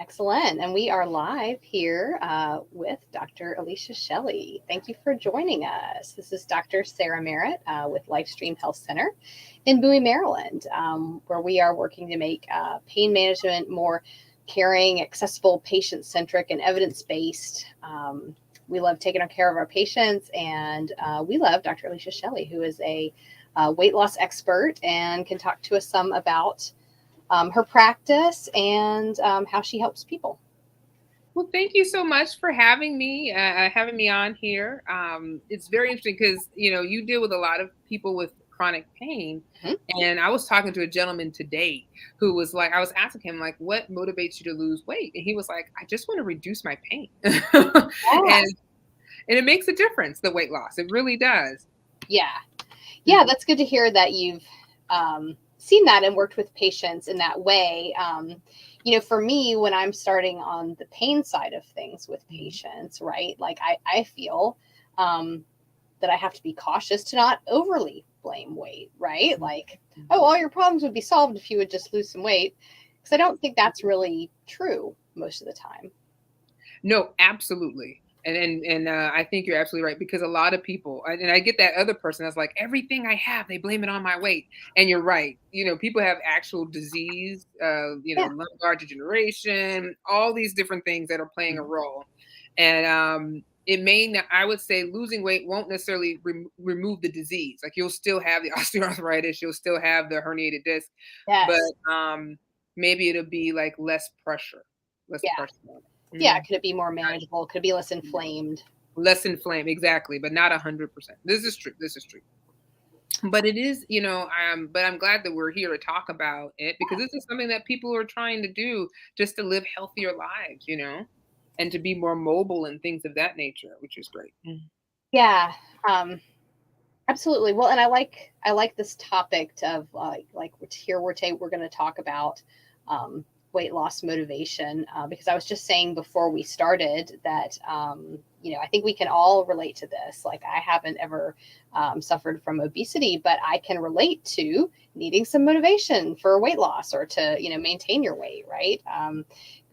Excellent. And we are live here with Dr. Alicia Shelley. Thank you for joining us. This is Dr. Sarah Merritt with Lifestream Health Center in Bowie, Maryland, where we are working to make pain management more caring, accessible, patient centric, and evidence based. We love taking care of our patients, and we love Dr. Alicia Shelley, who is a weight loss expert and can talk to us some about her practice and how she helps people. Well, thank you so much for having me on here. It's very interesting because you deal with a lot of people with chronic pain, Mhm. and I was talking to a gentleman today who was like, I was asking him like, what motivates you to lose weight, and he was like, I just want to reduce my pain, Yeah, and it makes a difference. The weight loss, it really does. yeah, yeah. Mhm. That's good to hear that you've seen that and worked with patients in that way. For me, when I'm starting on the pain side of things with Mhm. patients, right? Like I feel um, that I have to be cautious to not overly blame weight, right? Like, oh, Mhm. all your problems would be solved if you would just lose some weight, because I don't think that's really true most of the time. No, absolutely. And I think you're absolutely right because a lot of people, and I get that other person that's like, everything I have, they blame it on my weight. And you're right. People have actual disease, Yeah. lumbar degeneration, all these different things that are playing a Mhm. role. And it may not, I would say losing weight won't necessarily remove the disease. Like you'll still have the osteoarthritis, you'll still have the herniated disc, but Yes. maybe it'll be like less Yeah. pressure on it. Yeah. Could it be more manageable? Could it be less Yeah. inflamed? Less inflamed, exactly, but not 100%. This is true. This is true. But it is, but I'm glad that we're here to talk about it because this is something that people are trying to do just to live healthier lives, and to be more mobile and things of that nature, which is great. Yeah. Um, Absolutely. Well, and I like this topic of like we're going to talk about um, weight loss motivation because I was just saying before we started that I think we can all relate to this. Like I haven't ever suffered from obesity, but I can relate to needing some motivation for weight loss or to maintain your weight, right?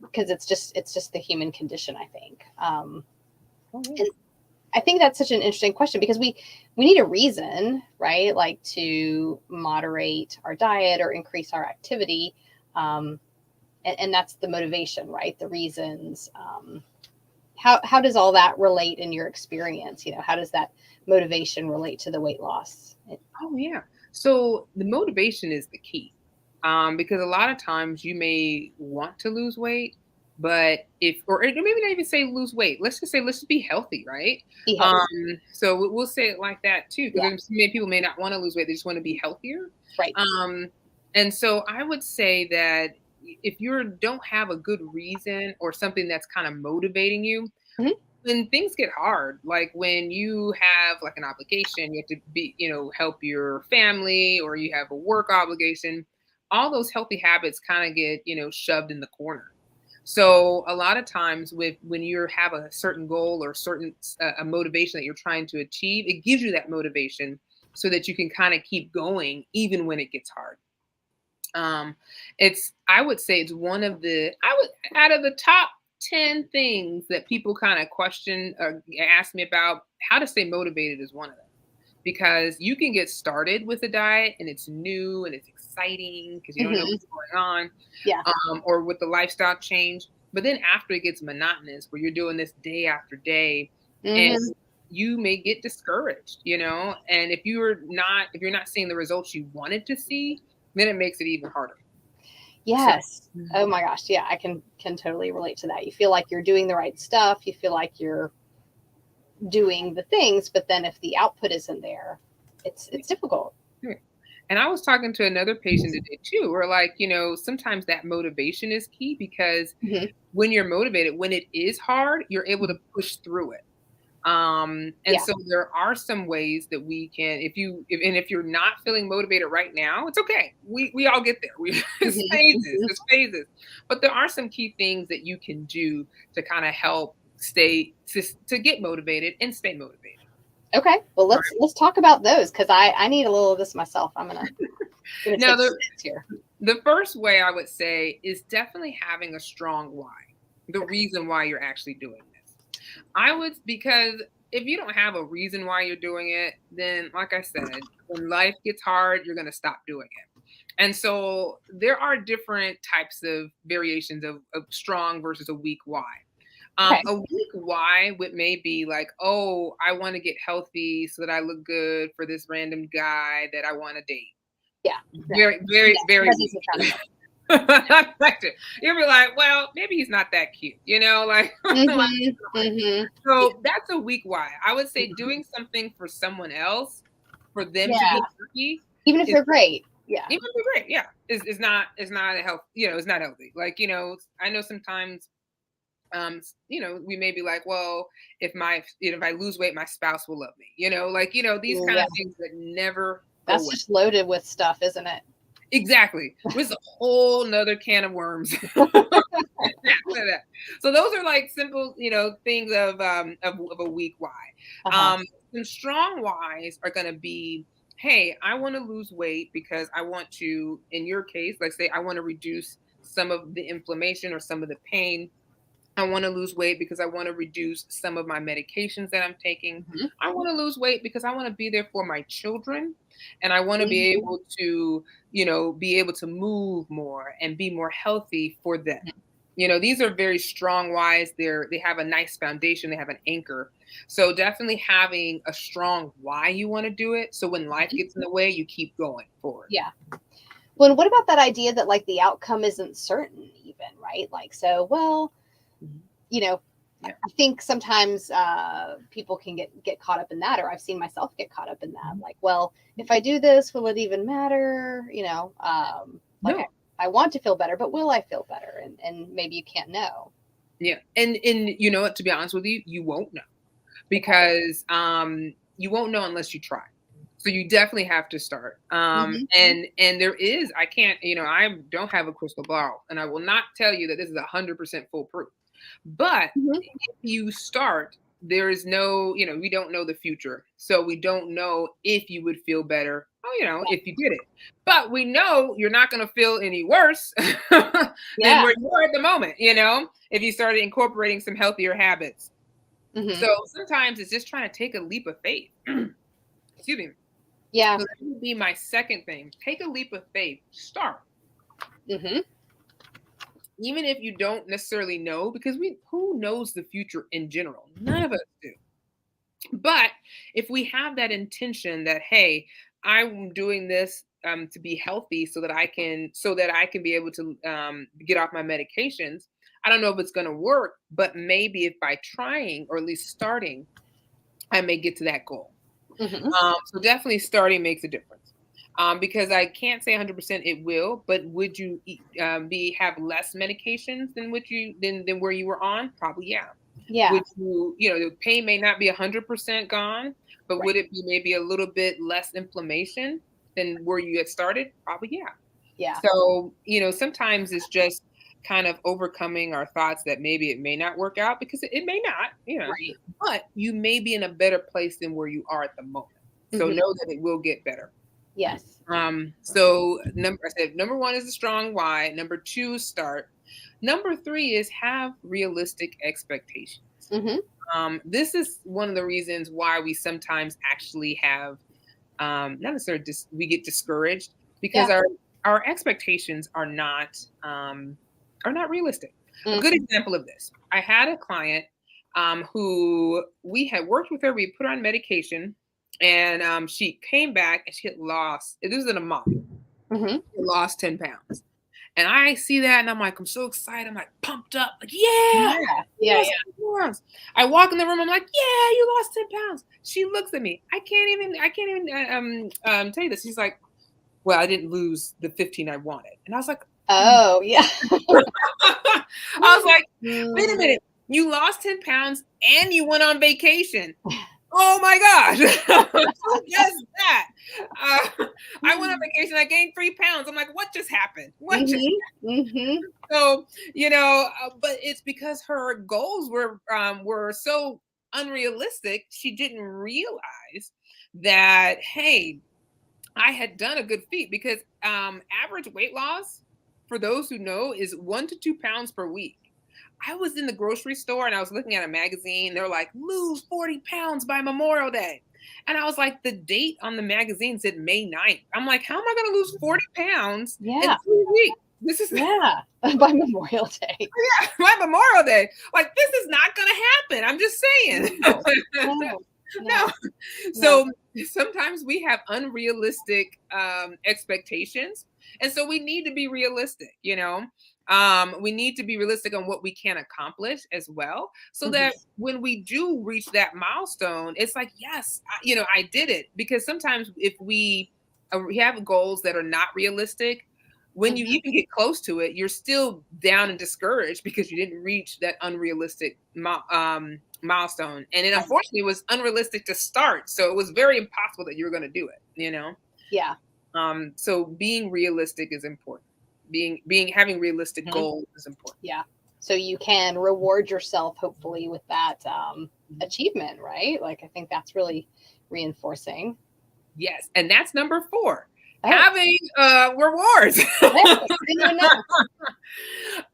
Because it's just the human condition, I think. Oh yeah. And I think that's such an interesting question because we need a reason, right? Like to moderate our diet or increase our activity, and that's the motivation, right? The reasons. How does all that relate in your experience? How does that motivation relate to the weight loss? Oh yeah. So the motivation is the key. Because a lot of times you may want to lose weight, but if or maybe not even say lose weight. Let's just say let's just be healthy, right? Be Um, healthy, so we'll say it like that too, yeah, because many people may not want to lose weight; they just want to be healthier. right. Um, and so I would say that if you don't have a good reason or something that's kind of motivating you, Mhm. when things get hard, like when you have like an obligation, you have to be, help your family or you have a work obligation, all those healthy habits kind of get, shoved in the corner. So a lot of times with when you have a certain goal or certain a motivation that you're trying to achieve, it gives you that motivation so that you can kind of keep going even when it gets hard. Um, it's I would say it's one of the I would out of the top 10 things that people kind of question or ask me about how to stay motivated is one of them. Because you can get started with a diet and it's new and it's exciting because you don't know Hmm. what's going on, Yeah. or with the lifestyle change. But then after it gets monotonous, where you're doing this day after day, and Hmm. you may get discouraged, and if you're not seeing the results you wanted to see, then it makes it even harder. So Yes. Oh my gosh. Yeah, I can totally relate to that. You feel like you're doing the right stuff. You feel like you're doing the things, but then if the output isn't there, it's difficult. yeah. And I was talking to another patient today too, where like, sometimes that motivation is key because Hmm. when you're motivated, when it is hard, you're able to push through it. And Yeah. so there are some ways that we can, if you're not feeling motivated right now, it's okay. We all get there. It's Hmm. phases, Hmm. it's phases. But there are some key things that you can do to kind of help to get motivated and stay motivated. Okay. Well, let's Right. let's talk about those because I need a little of this myself. I'm gonna Now take the some notes here. The first way I would say is definitely having a strong why, the reason why you're actually doing this. Because if you don't have a reason why you're doing it, then like I said, when life gets hard, you're going to stop doing it. And so there are different types of variations of strong versus a weak why. Okay. A weak why would maybe like, oh, I want to get healthy so that I look good for this random guy that I want to date. Yeah. No. Very, very, very That weak. doesn't sound good. You'll be like, well, maybe he's not that cute, like, Mhm. Mhm. Yeah. so that's a weak why. I would say doing something for someone else, for them to Yeah. get happy, Even if is they're great. Yeah. even if they're great, yeah, is not a health, it's not healthy. Like, I know sometimes we may be like, well, if I lose weight, my spouse will love me, these kind Yeah. of things that never go That's away. just loaded with stuff, isn't it? Exactly. Which is a whole nother can of worms. So those are like simple, things of a weak why. Uh-huh. Some strong whys are gonna be, hey, I want to lose weight because I want to, in your case, let's say I want to reduce some of the inflammation or some of the pain. I want to lose weight because I want to reduce some of my medications that I'm taking. Mhm. I want to lose weight because I want to be there for my children, and I want to be Mhm. able to, be able to move more and be more healthy for them. These are very strong whys. They have a nice foundation, they have an anchor. So definitely having a strong why you want to do it. So when life Mhm. gets in the way, you keep going forward. Yeah. Well, and what about that idea that like the outcome isn't certain even, right? Like, so, well, Mhm. you know, Yeah. I think sometimes people can get caught up in that, or I've seen myself get caught up in that. Mhm. Like, well, if I do this, will it even matter? Like No. I want to feel better, but will I feel better? And maybe you can't know. Yeah. And you know what, to be honest with you, you won't know, Okay. because you won't know unless you try. So you definitely have to start. Hmm. And there is, I can't, I don't have a crystal ball, and I will not tell you that this is 100% foolproof. But Hmm. if you start, there is no, we don't know the future. So we don't know if you would feel better, if you did it. But we know you're not going to feel any worse than Yeah. where you are at the moment, if you started incorporating some healthier habits. Hmm. So sometimes it's just trying to take a leap of faith. Excuse me. Yeah. So that would be my second thing. Take a leap of faith. Start. Hmm. Even if you don't necessarily know, because who knows the future in general? None of us do. But if we have that intention that, hey, I'm doing this to be healthy so that I can be able to get off my medications. I don't know if it's going to work, but maybe if by trying or at least starting, I may get to that goal. Hmm. So definitely starting makes a difference. Because I can't say 100% it will, but would you have less medications than than where you were on? Probably, yeah. Yeah. Would the pain may not be 100% gone, but Right. would it be maybe a little bit less inflammation than where you had started? Probably, yeah. Yeah. So, sometimes it's just kind of overcoming our thoughts that maybe it may not work out, because it may not, Right. but you may be in a better place than where you are at the moment. So Hmm. know that it will get better. Yes. So number one is a strong why. Number two is start. Number three is have realistic expectations. Hmm. This is one of the reasons why we sometimes actually have not necessarily we get discouraged, because Yeah. our expectations are not realistic. A good Hmm. example of this: I had a client who we had worked with her. We put her on medication, and she came back and she had lost. This was in a month. Hmm. She lost 10 pounds. And I see that and I'm like, I'm so excited. I'm like pumped up. Like, yeah, Yeah. you Yeah. lost 10 pounds. I walk in the room. I'm like, yeah, you lost 10 pounds. She looks at me. I can't even tell you this. She's like, well, I didn't lose the 15 I wanted. And I was like, Oh, yeah. I was like, wait a Mm. minute. You lost 10 pounds and you went on vacation. Oh my gosh. Who does that? I went on vacation. I gained 3 pounds. I'm like, what just happened? What just Mhm, mhm. So, but it's because her goals were so unrealistic. She didn't realize that, hey, I had done a good feat because average weight loss, for those who know, is 1 to 2 pounds per week. I was in the grocery store and I was looking at a magazine. They're like, lose 40 pounds by Memorial Day. And I was like, the date on the magazine said May 9th. I'm like, how am I going to lose 40 pounds Yeah. in 3 weeks? This is Yeah. By Memorial Day. my Memorial Day. Like, this is not going to happen. I'm just saying. No, no, No. no, no. So sometimes we have unrealistic expectations. And so we need to be realistic, you know. We need to be realistic on what we can accomplish as well. So Mhm. that when we do reach that milestone, it's like, yes, I did it. Because sometimes if we have goals that are not realistic, when you Mhm. even get close to it, you're still down and discouraged because you didn't reach that unrealistic milestone. And it Right. unfortunately was unrealistic to start. So it was very impossible that you were going to do it. Yeah. So being realistic is important. Having realistic Mhm. goals is important. Yeah. So you can reward yourself, hopefully, with that achievement, right? Like, I think that's really reinforcing. Yes. And that's number 4. Oh, Having rewards. hey, I didn't even know.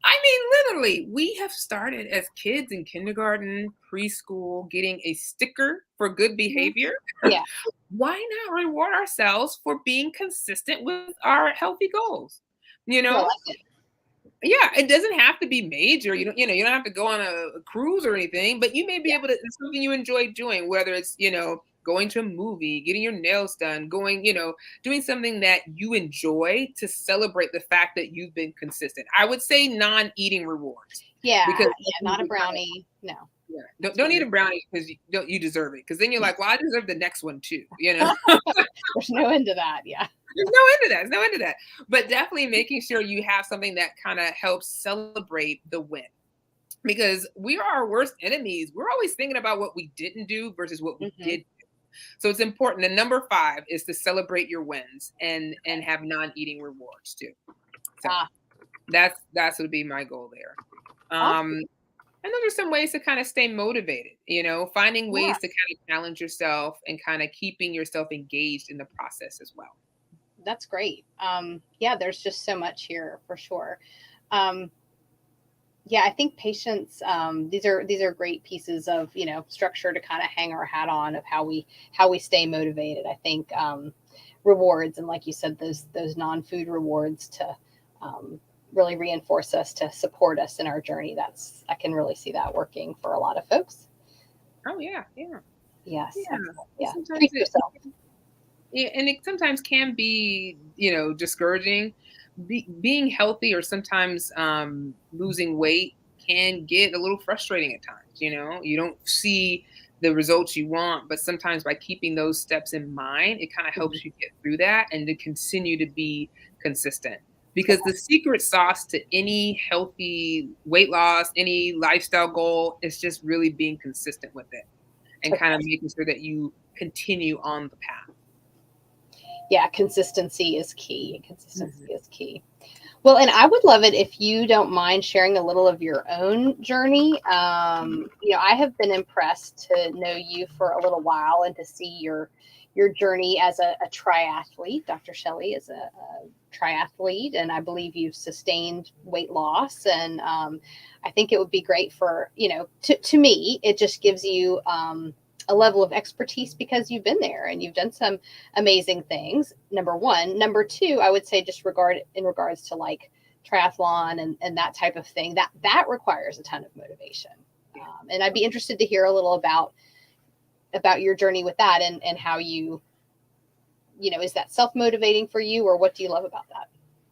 I mean, literally, we have started as kids in kindergarten, preschool, getting a sticker for good Mhm. behavior. Yeah. Why not reward ourselves for being consistent with our healthy goals? You Oh, I know? like it. Yeah, it doesn't have to be major. You don't have to go on a cruise or anything, but you may be Yeah. able to, it's something you enjoy doing, whether it's, going to a movie, getting your nails done, doing something that you enjoy to celebrate the fact that you've been consistent. I would say non-eating rewards Yeah. because Yeah. Not a brownie. No, yeah, don't, that's don't eat really, a brownie because you deserve it. Because then you're like, well, I deserve the next one too. You know. there's no end to that. Yeah. There's no end to that. There's no end to that. But definitely making sure you have something that kind of helps celebrate the win. Because we are our worst enemies. We're always thinking about what we didn't do versus what we Hmm. did. So it's important. And number 5 is to celebrate your wins and Okay. have non-eating rewards too. So Ah, that's would be my goal there. awesome. And those are some ways to kind of stay motivated, finding Yeah. ways to kind of challenge yourself and kind of keeping yourself engaged in the process as well. That's great. Yeah, there's just so much here for sure. Um, yeah, I think patience. These are great pieces of structure to kind of hang our hat on of how we stay motivated. I think rewards and like you said, those non-food rewards to really reinforce us to support us in our journey. That's I can really see that working for a lot of folks. Oh yeah, yeah, Yes, yeah. excellent. And Yeah, sometimes treat yourself. it sometimes can be, discouraging. Being healthy or sometimes losing weight can get a little frustrating at times. You don't see the results you want, but sometimes by keeping those steps in mind, it kind of Mhm. helps you get through that and to continue to be consistent. Yeah, Because the secret sauce to any healthy weight loss, any lifestyle goal is just really being consistent with it and kind of okay. making sure that you continue on the path. Yeah, consistency is key. Consistency Mhm. is key. Well, and I would love it if you don't mind sharing a little of your own journey. I have been impressed to know you for a little while and to see your journey as a triathlete. Dr. Shelley is a triathlete, and I believe you've sustained weight loss. And I think it would be great for to me, it just gives you a level of expertise because you've been there and you've done some amazing things. Number one. Number two, I would say just in regards to like triathlon and that type of thing, that requires a ton of motivation. Yeah. And I'd be interested to hear a little about your journey with that and how is that self-motivating for you, or what do you love about that?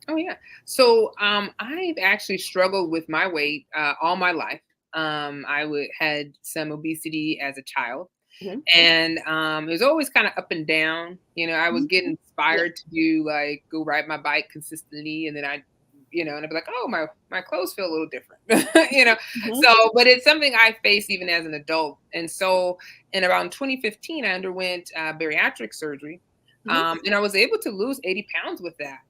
Oh yeah. So I've actually struggled with my weight all my life. I would had some obesity as a child, Mm-hmm. and it was always kind of up and down. I would get Yeah. inspired to do like go ride my bike consistently, and then and I'd be like, oh my clothes feel a little different, Mm-hmm. So, but it's something I face even as an adult, and so in around 2015, I underwent bariatric surgery, Mm-hmm. and I was able to lose 80 pounds with that,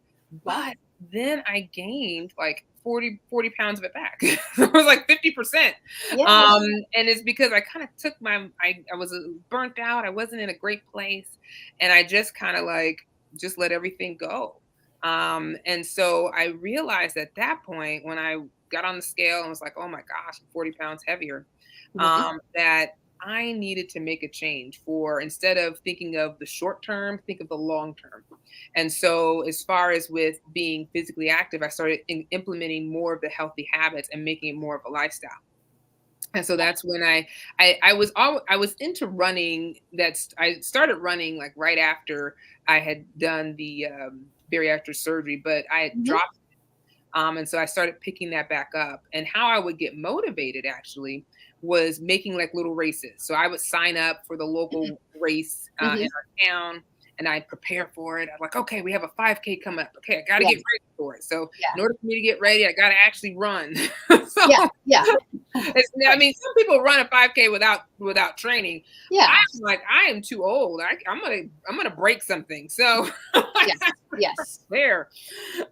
Wow. but then I gained like 40 pounds of it back. It was like 50%. Yeah. And it's because I kind of took I was burnt out. I wasn't in a great place. And I just kind of like just let everything go. And so I realized at that point when I got on the scale and was like, oh my gosh, I'm 40 pounds heavier, Mhm. that I needed to make a change for instead of thinking of the short term, think of the long term. And so, as far as with being physically active, I started implementing more of the healthy habits and making it more of a lifestyle. And so that's when I was into running. I started running like right after I had done the bariatric surgery, but I had Mhm. dropped. And so I started picking that back up. And how I would get motivated actually was making like little races. So I would sign up for the local race in Mhm. our town and I'd prepare for it. I'm like, okay, we have a 5K coming up. Okay, I got to Yeah. get ready for it. So Yeah. in order for me to get ready, I got to actually run. Yeah. So Yeah. I Right. mean, some people run a 5K without training. Yeah. I'm like, I am too old. I'm gonna break something. So Yes. Yes. there.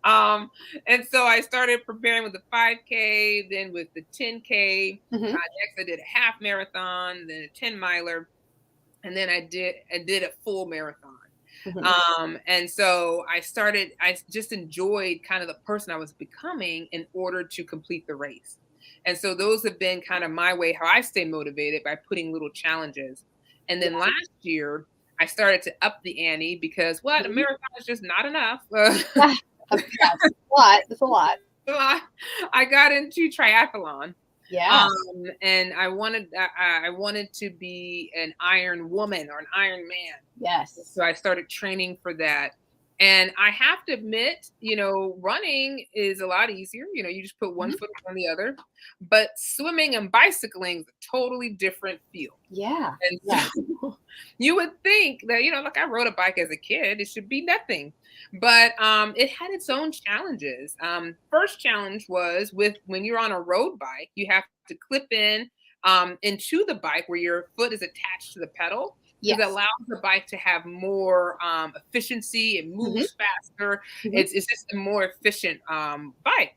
Um, and so I started preparing with the 5K, then with the 10K. Mhm. Next, I did a half marathon, then a 10 miler, and then I did a full marathon. Mhm. And so I just enjoyed kind of the person I was becoming in order to complete the race. And so those have been kind of my way how I stay motivated by putting little challenges. And then Yeah. last year, I started to up the ante because what a Mhm. marathon is just not enough. Yeah. Yeah. It's a lot. It's a lot. So I got into triathlon. Yeah. And I wanted to be an Iron Woman or an Iron Man. Yes. So I started training for that. And I have to admit, running is a lot easier. You just put one Mhm. foot on the other. But swimming and bicycling is a totally different feel. Yeah. And Yeah. so you would think that, like I rode a bike as a kid, it should be nothing. But it had its own challenges. First challenge was with when you're on a road bike, you have to clip in into the bike where your foot is attached to the pedal because it Yes. allows the bike to have more efficiency. It Mhm. moves faster. Mhm. It's just a more efficient bike.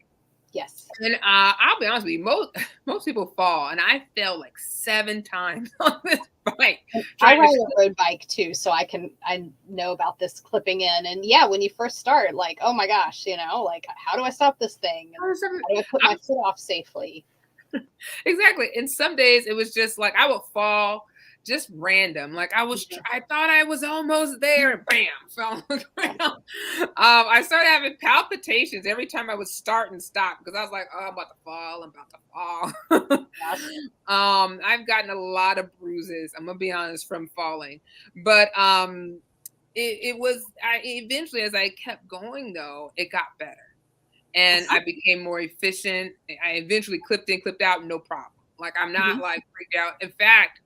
Yes. And I'll be honest with you, most most people fall, and I fell like 7 times on this bike And I trying to. ride a road bike too, so I know about this clipping in. And yeah, when you first start, like, oh my gosh, like how do I stop this thing? And how do I put my foot off safely? Exactly. And some days it was just like I would fall just random. Like Mhm. I thought I was almost there and bam, fell on the Yeah. ground. I started having palpitations every time I would start and stop because I was like, oh, I'm about to fall. I'm about to fall. Gosh. I've gotten a lot of bruises. I'm gonna be honest from falling, but it was I eventually as I kept going though, it got better and I became more efficient. I eventually clipped in, clipped out, no problem. Like I'm not Mhm. like freaked out. In fact,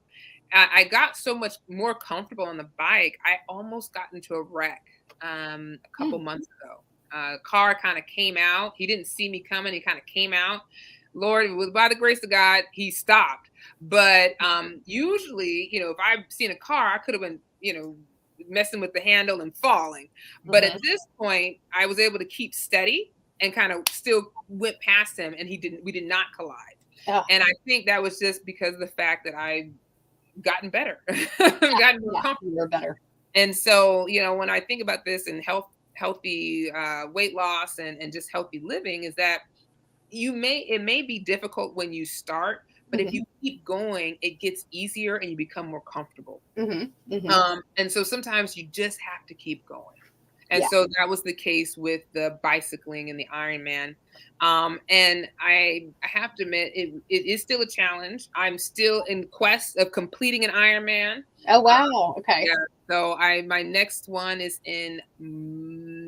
I got so much more comfortable on the bike. I almost got into a wreck a couple Mm. months ago. Car kind of came out. He didn't see me coming. He kind of came out. Lord, it was by the grace of God, he stopped. But usually, if I've seen a car, I could have been, messing with the handle and falling. But at Mhm. this point, I was able to keep steady and kind of still went past him, and we did not collide. Oh, And I think that was just because of the fact that I gotten better, gotten more yeah, comfortable. you were better. And so, when I think about this and healthy weight loss and just healthy living, is that it may be difficult when you start, but if you Mhm. keep going, it gets easier and you become more comfortable. Mhm. Mhm. And so sometimes you just have to keep going. And Yeah. so that was the case with the bicycling and the Ironman. And I have to admit, it is still a challenge. I'm still in quest of completing an Ironman. Oh Uh, wow. Okay. yeah. So my next one is in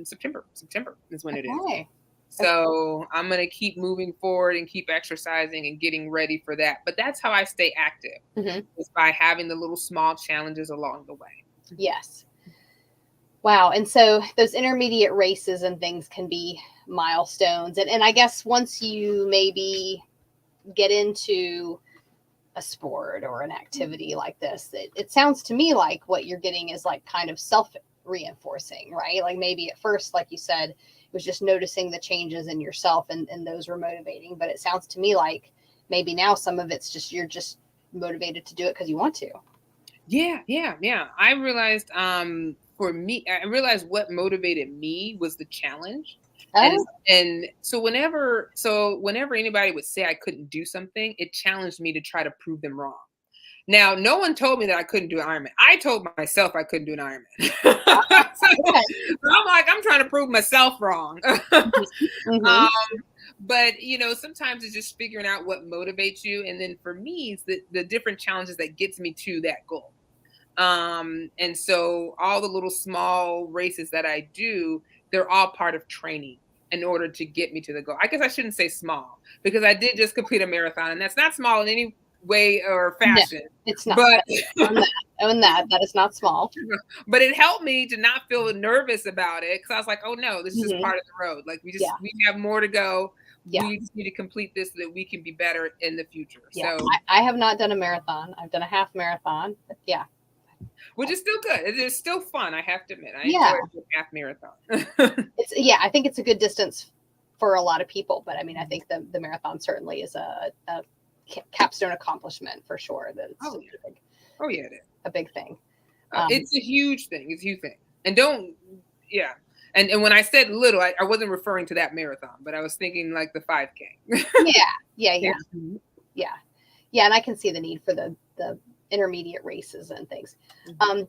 September. September is when it is. Okay. Okay. So I'm gonna keep moving forward and keep exercising and getting ready for that. But that's how I stay active, Mhm. is by having the little small challenges along the way. Yes. Wow. And so those intermediate races and things can be milestones. And I guess once you maybe get into a sport or an activity like this, it sounds to me like what you're getting is like kind of self reinforcing, right? Like maybe at first, like you said, it was just noticing the changes in yourself and those were motivating. But it sounds to me like maybe now some of it's just you're just motivated to do it because you want to. Yeah, yeah, yeah. I realized for me, I realized what motivated me was the challenge. And Oh, and so whenever anybody would say I couldn't do something, it challenged me to try to prove them wrong. Now, no one told me that I couldn't do an Ironman. I told myself I couldn't do an Ironman. okay. So I'm like, I'm trying to prove myself wrong. Mm-hmm. um, but sometimes it's just figuring out what motivates you, and then for me, it's the different challenges that gets me to that goal. And so all the little small races that I do, they're all part of training in order to get me to the goal. I guess I shouldn't say small because I did just complete a marathon, and that's not small in any way or No, fashion. it's not. But Own that. Own that. That is not small. but it helped me to not feel nervous about it because I was like, oh no, this is just Hmm. part of the road. Like Yeah. we have more to go. Yeah. We just need to complete this so that we can be better in the future. Yeah. So, I have not done a marathon. I've done a half marathon. But yeah. which is still good. It is still fun. I have to admit, I enjoy Yeah. a half marathon. I think it's a good distance for a lot of people, but I mean, I think the marathon certainly is a capstone accomplishment for sure. That it's Oh just yeah. Oh yeah, it is. a big thing. It's a huge thing. It's a huge thing. And don't, yeah. And when I said little, I wasn't referring to that marathon, but I was thinking like the 5K. Yeah. Yeah. Yeah. And I can see the need for the intermediate races and things.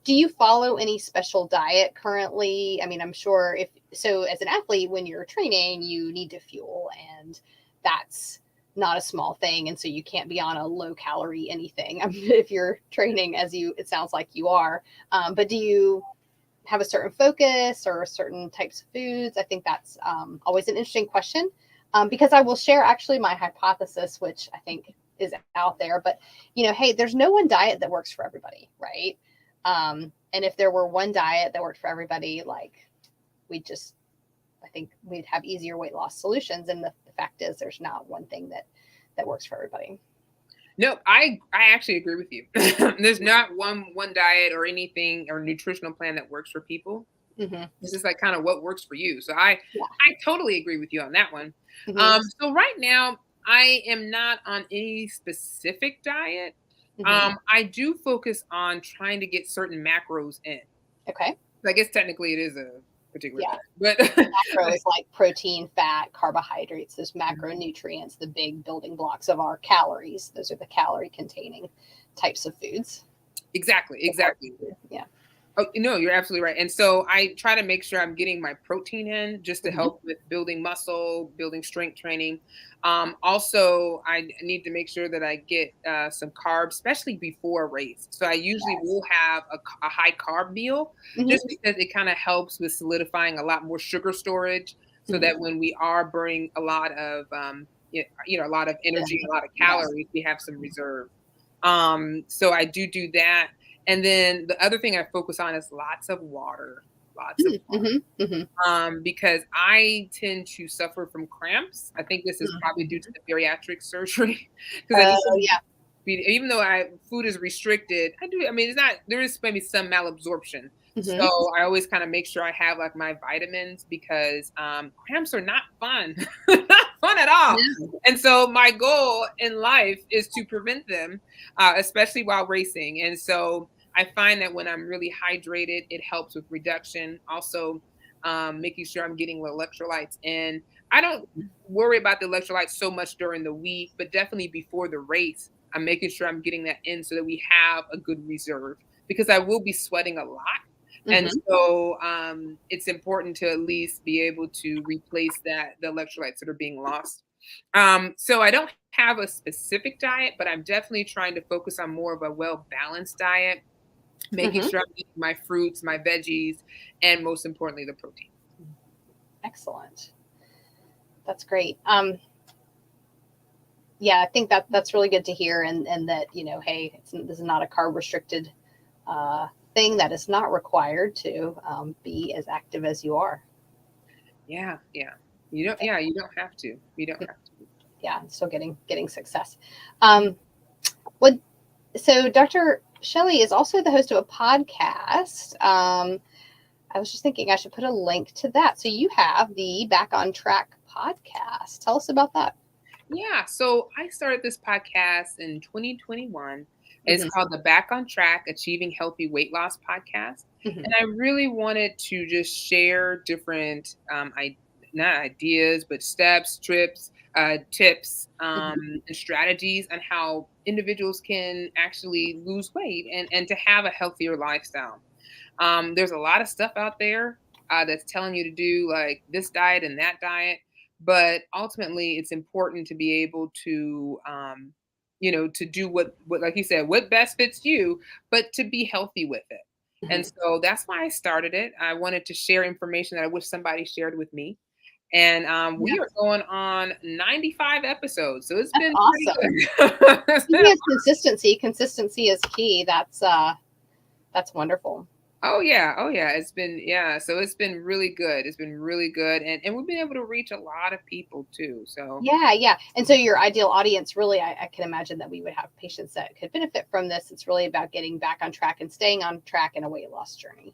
Do you follow any special diet currently? I mean, I'm sure if so, as an athlete, when you're training, you need to fuel, and that's not a small thing. And so you can't be on a low calorie anything if you're training, as it sounds like you are. But do you have a certain focus or certain types of foods? I think that's always an interesting question, because I will share actually my hypothesis, which I think is out there. But hey, there's no one diet that works for everybody, right? And if there were one diet that worked for everybody, like I think we'd have easier weight loss solutions. And the fact is, there's not one thing that works for everybody. No, I actually agree with you. There's not one diet or anything or nutritional plan that works for people. Mm-hmm. It's just like kind of what works for you. So I totally agree with you on that one. Mm-hmm. So right now I am not on any specific diet. Mm-hmm. I do focus on trying to get certain macros in. Okay. I guess technically it is a particular Yeah. diet, but Macro is like protein, fat, carbohydrates. Those macronutrients, the big building blocks of our calories. Those are the calorie containing types of foods. exactly. Yeah. Oh, no, you're absolutely right. And so I try to make sure I'm getting my protein in just to Mm-hmm. help with building muscle, building strength training. Also, I need to make sure that I get some carbs, especially before a race. So I usually will have a high carb meal Mm-hmm. just because it kind of helps with solidifying a lot more sugar storage so Mm-hmm. that when we are burning a lot of, a lot of energy, a lot of calories, we have some reserve. So I do that. And then the other thing I focus on is lots of water, Mm-hmm. Mm-hmm. because I tend to suffer from cramps. I think this is probably due to the bariatric surgery because Yeah. even though food is restricted, I do. I mean, there is maybe some malabsorption. Mm-hmm. So I always kind of make sure I have like my vitamins because cramps are not fun, not fun at all. Yeah. And so my goal in life is to prevent them, especially while racing. And so I find that when I'm really hydrated, it helps with reduction. Also, making sure I'm getting the electrolytes in. I don't worry about the electrolytes so much during the week, but definitely before the race, I'm making sure I'm getting that in so that we have a good reserve because I will be sweating a lot. And Mm-hmm. so it's important to at least be able to replace the electrolytes that are being lost. So I don't have a specific diet, but I'm definitely trying to focus on more of a well-balanced diet, making Mm-hmm. sure I'm eating my fruits, my veggies, and most importantly, the protein. Excellent. That's great. Yeah, I think that's really good to hear, and that hey, this is not a carb restricted thing that is not required to be as active as you are. Yeah. You don't have to. You don't have to. Yeah, and still getting success. So Dr. Shelley is also the host of a podcast. I was just thinking I should put a link to that. So you have the Back on Track podcast. Tell us about that. Yeah. So I started this podcast in 2021 It's Mhm. called the Back on Track Achieving Healthy Weight Loss podcast. Mhm. And I really wanted to just share different, not ideas, but steps, tips, Mhm. and strategies on how individuals can actually lose weight and to have a healthier lifestyle. There's a lot of stuff out there that's telling you to do like this diet and that diet, but ultimately, it's important to be able to, to do what, like you said, what best fits you, but to be healthy with it. And Mhm. so that's why I started it. I wanted to share information that I wish somebody shared with me. And Yeah, we are going on 95 episodes, so it's that's been awesome. pretty good. I think it's consistency. Consistency is key. That's wonderful. Oh yeah, oh yeah. It's been yeah, so it's been really good. It's been really good, and we've been able to reach a lot of people too. So Yeah, yeah. And so your ideal audience, really, I can imagine that we would have patients that could benefit from this. It's really about getting back on track and staying on track in a weight loss journey.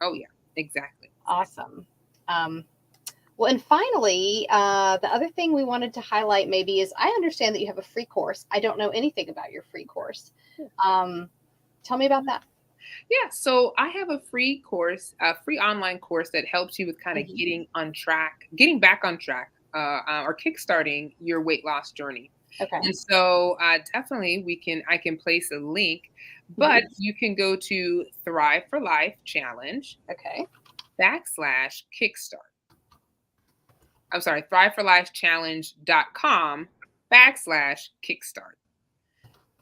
oh yeah, exactly. Awesome. Um, well, and finally, the other thing we wanted to highlight maybe is I understand that you have a free course. I don't know anything about your free course. Yeah. Um, Tell me about that. Yeah, so I have a free course, a free online course that helps you with kind of Mhm. getting on track, getting back on track, or kickstarting your weight loss journey. Okay. And so definitely I can place a link, but Mhm. you can go to Thrive for Life Challenge Okay. /kickstart. I'm sorry, thriveforlifechallenge.com/kickstart.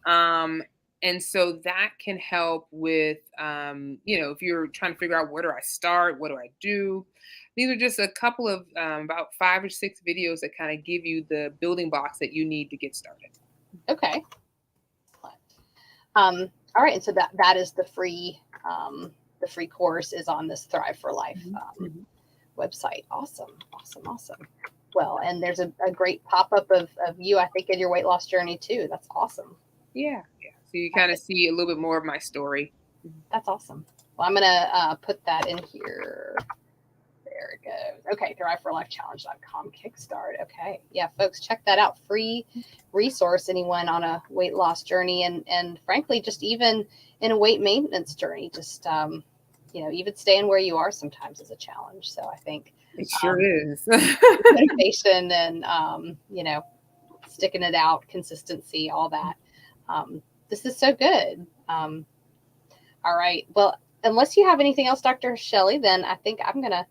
Um, and so that can help with, if you're trying to figure out where do I start, what do I do. These are just a couple of about 5 or 6 videos that kind of give you the building blocks that you need to get started. Okay. All right. And so that is the free course is on this Thrive for Life Mhm, mhm. website. Awesome. Awesome. Awesome. Well, and there's a great pop up of you, I think, in your weight loss journey too. That's awesome. Yeah, yeah. So you I kind of think see a little bit more of my story. Mhm. that's awesome. Well, I'm gonna put that in here. There it goes. Okay, thriveforlifechallenge.com kickstart. Okay. Yeah, folks, check that out. Free resource, anyone on a weight loss journey and frankly, just even in a weight maintenance journey, just even staying where you are sometimes is a challenge. So I think It sure um, is. motivation and sticking it out, consistency, all that. This is so good. All right. Well, unless you have anything else, Dr. Shelley, then I think I'm gonna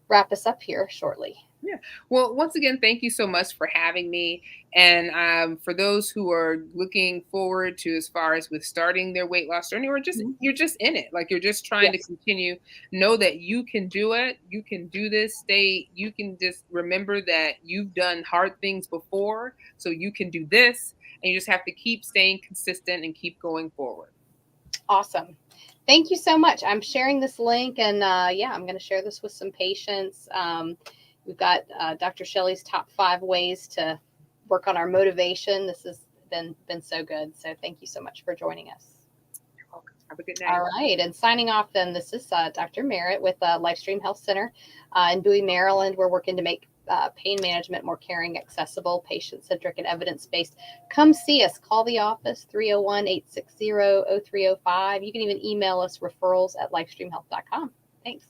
wrap us up here shortly. Yeah. Well, once again, thank you so much for having me. And for those who are looking forward to as far as with starting their weight loss journey, or just Mhm. you're just in it, like you're just trying to Yes. continue, know that you can do it. You can do this. You can just remember that you've done hard things before, so you can do this. And you just have to keep staying consistent and keep going forward. Awesome. Thank you so much. I'm sharing this link, and yeah, I'm going to share this with some patients. We've got Dr. Shelley's top 5 ways to work on our motivation. This has been so good. So thank you so much for joining us. You're welcome. Have a good All night. right, and signing off then, this is Dr. Merritt with Lifestream Health Center in Bowie, Maryland. We're working to make pain management more caring, accessible, patient-centric, and evidence-based. Come see us. Call the office, 301-860-0305. You can even email us referrals@lifestreamhealth.com. Thanks.